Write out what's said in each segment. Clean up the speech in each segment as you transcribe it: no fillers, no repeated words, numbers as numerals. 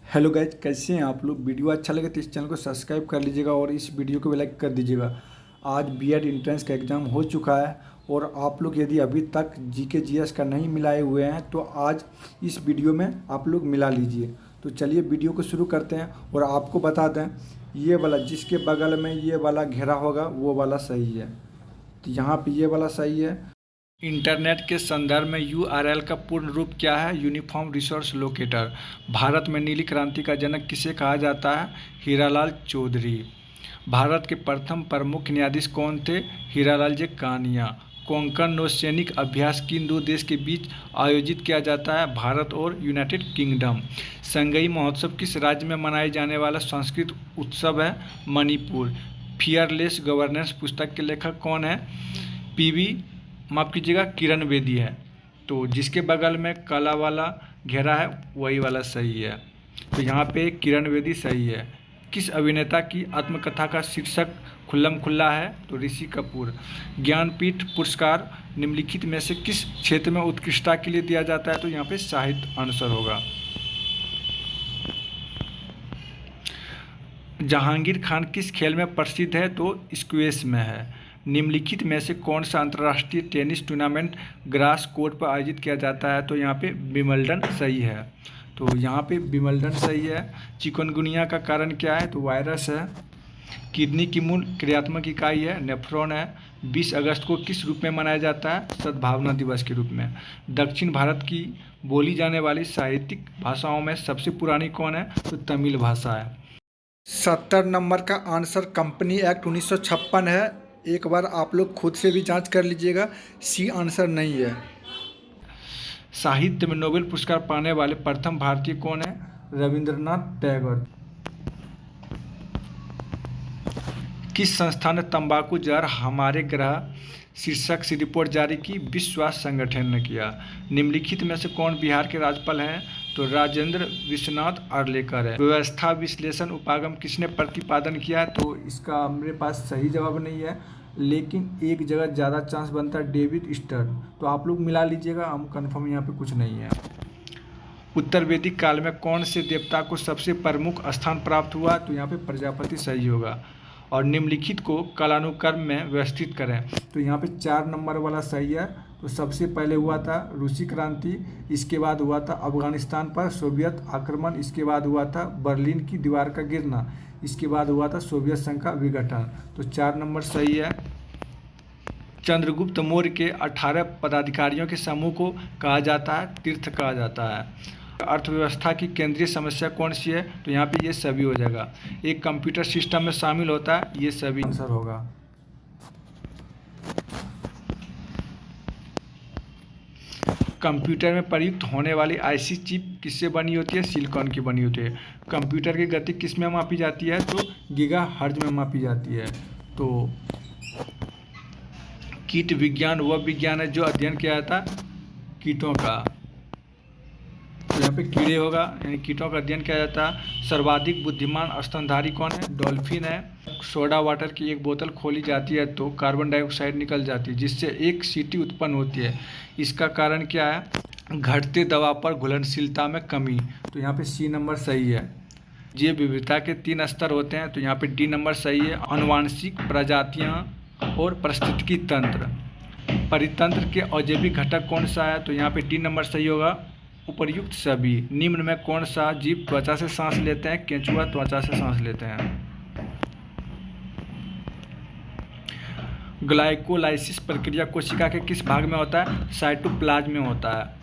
Hello guys, कैसे हैं आप लोग। वीडियो अच्छा लगे तो इस चैनल को सब्सक्राइब कर लीजिएगा और इस वीडियो को भी लाइक कर दीजिएगा। आज बीएड एंट्रेंस का एग्ज़ाम हो चुका है और आप लोग यदि अभी तक जीके जीएस का नहीं मिलाए हुए हैं तो आज इस वीडियो में आप लोग मिला लीजिए। तो चलिए वीडियो को शुरू करते हैं और आपको बता दें, ये वाला जिसके बगल में ये वाला घेरा होगा वो वाला सही है। तो यहाँ पे ये वाला सही है। इंटरनेट के संदर्भ में यूआरएल का पूर्ण रूप क्या है? Uniform resource locator. भारत में नीली क्रांति का जनक किसे कहा जाता है? हीरालाल चौधरी। भारत के प्रथम प्रमुख न्यायाधीश कौन थे? हीरालाल जे कानिया। कोंकण नौसैनिक अभ्यास किन दो देश के बीच आयोजित किया जाता है? भारत और यूनाइटेड किंगडम। संगई महोत्सव किस राज्य में मनाए जाने वाला संस्कृत उत्सव है? मणिपुर। फियरलेस गवर्नेंस पुस्तक के लेखक कौन है? माफ़ कीजिएगा, किरण बेदी है। तो जिसके बगल में काला वाला घेरा है वही वाला सही है। तो यहाँ पे किरण बेदी सही है। किस अभिनेता की आत्मकथा का शीर्षक खुल्लम खुल्ला है? तो ऋषि कपूर। ज्ञानपीठ पुरस्कार निम्नलिखित में से किस क्षेत्र में उत्कृष्टता के लिए दिया जाता है? तो यहाँ पे साहित्य आंसर होगा। जहांगीर खान किस खेल में प्रसिद्ध है? तो स्क्वैश में है। निम्नलिखित में से कौन सा अंतर्राष्ट्रीय टेनिस टूर्नामेंट ग्रास कोर्ट पर आयोजित किया जाता है? तो यहाँ पे विंबलडन सही है। तो यहाँ पे विंबलडन सही है। चिकनगुनिया का कारण क्या है? तो वायरस है। किडनी की मूल क्रियात्मक इकाई है, नेफ्रॉन है। 20 अगस्त को किस रूप में मनाया जाता है? सद्भावना दिवस के रूप में। दक्षिण भारत की बोली जाने वाली साहित्यिक भाषाओं में सबसे पुरानी कौन है? तो तमिल भाषा है। 70 नंबर का आंसर कंपनी एक्ट 1956 है। एक बार आप लोग खुद से भी जांच कर लीजिएगा, सी आंसर नहीं है। साहित्य में नोबेल पुरस्कार पाने वाले प्रथम भारतीय कौन है? रविंद्रनाथ टैगोर। किस संस्था ने तंबाकू जहर हमारे ग्रह शीर्षक से रिपोर्ट जारी की? विश्व स्वास्थ्य संगठन ने किया। निम्नलिखित में से कौन बिहार के राज्यपाल हैं? तो राजेंद्र विश्वनाथ आर्लेकर है। व्यवस्था विश्लेषण उपागम किसने प्रतिपादन किया? तो इसका मेरे पास सही जवाब नहीं है, लेकिन एक जगह ज़्यादा चांस बनता है, डेविड स्टर्न। तो आप लोग मिला लीजिएगा, हम कंफर्म यहाँ पे कुछ नहीं है। उत्तर वैदिक काल में कौन से देवता को सबसे प्रमुख स्थान प्राप्त हुआ? तो यहाँ पे प्रजापति सही होगा। और निम्नलिखित को कालानुक्रम में व्यवस्थित करें। तो यहाँ पे 4 नंबर वाला सही है। तो सबसे पहले हुआ था रूसी क्रांति, इसके बाद हुआ था अफगानिस्तान पर सोवियत आक्रमण, इसके बाद हुआ था बर्लिन की दीवार का गिरना, इसके बाद हुआ था सोवियत संघ का विघटन। तो 4 नंबर सही है। चंद्रगुप्त मौर्य के 18 पदाधिकारियों के समूह को कहा जाता है? तीर्थ कहा जाता है। अर्थव्यवस्था की केंद्रीय समस्या कौन सी है? तो यहाँ पे ये सभी हो जाएगा। एक कंप्यूटर सिस्टम में शामिल होता है, ये सभी आंसर होगा। कंप्यूटर में प्रयुक्त होने वाली आईसी चिप किससे बनी होती है? सिलिकॉन की बनी होती है। कंप्यूटर की गति किस में मापी जाती है? तो गीगाहर्ट्ज में मापी जाती है। तो कीट विज्ञान वह विज्ञान है जो अध्ययन किया जाता है कीटों का। तो यहाँ पे कीड़े होगा, यानी कीटों का अध्ययन किया जाता है। सर्वाधिक बुद्धिमान स्तनधारी कौन है? डॉल्फिन है। सोडा वाटर की एक बोतल खोली जाती है तो कार्बन डाइऑक्साइड निकल जाती है, जिससे एक सीटी उत्पन्न होती है। इसका कारण क्या है? घटते दबाव पर घुलनशीलता में कमी। तो यहाँ पे सी नंबर सही है। जैव विविधता के 3 स्तर होते हैं, तो यहाँ पे डी नंबर सही है। आनुवांशिक प्रजातियाँ और पारिस्थितिकी तंत्र। परितंत्र के अजैविक घटक कौन सा है? तो यहाँ पे डी नंबर सही होगा। उपर्युक्त सभी निम्न में कौन सा जीव त्वचा से सांस लेते हैं? केंचुआ त्वचा से सांस लेते हैं। ग्लाइकोलाइसिस प्रक्रिया कोशिका के किस भाग में होता है? साइटोप्लाज्म में होता है।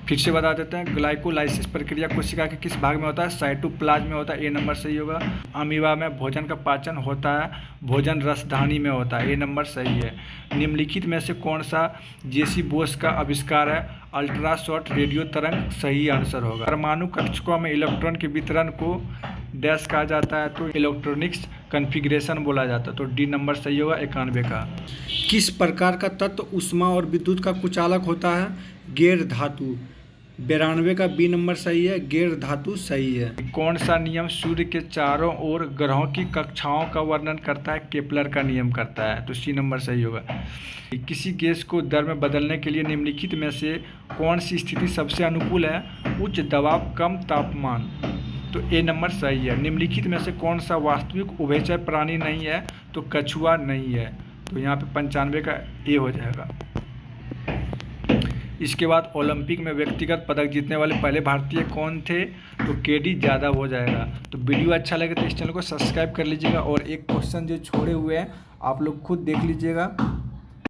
फिर से बता देते हैं, ग्लाइकोलाइसिस प्रक्रिया कोशिका के किस भाग में होता है? साइटोप्लाज्म में होता है, ए नंबर सही होगा। अमीबा में भोजन का पाचन होता है, भोजन रसधानी में होता है, ए नंबर सही है। निम्नलिखित में से कौन सा जेसी बोस का आविष्कार है? अल्ट्रा शॉर्ट रेडियो तरंग सही आंसर होगा। परमाणु कक्षकों में इलेक्ट्रॉन के वितरण को डैश कहा जाता है? तो इलेक्ट्रॉनिक्स कन्फिग्रेशन बोला जाता है। तो डी नंबर सही होगा, 91 का। किस प्रकार का तत्व ऊष्मा और विद्युत का कुचालक होता है? गैर धातु। 92 का बी नंबर सही है, गैर धातु सही है। कौन सा नियम सूर्य के चारों ओर ग्रहों की कक्षाओं का वर्णन करता है? केपलर का नियम करता है, तो सी नंबर सही होगा। किसी गैस को दर में बदलने के लिए निम्नलिखित में से कौन सी स्थिति सबसे अनुकूल है? उच्च दबाव, कम तापमान, तो ए नंबर सही है। निम्नलिखित में से कौन सा वास्तविक उभयचर प्राणी नहीं है? तो कछुआ नहीं है, तो यहाँ पे 95 का ए हो जाएगा। इसके बाद ओलंपिक में व्यक्तिगत पदक जीतने वाले पहले भारतीय कौन थे? तो केडी यादव हो जाएगा। तो वीडियो अच्छा लगे तो इस चैनल को सब्सक्राइब कर लीजिएगा और एक क्वेश्चन जो छोड़े हुए हैं आप लोग खुद देख लीजिएगा।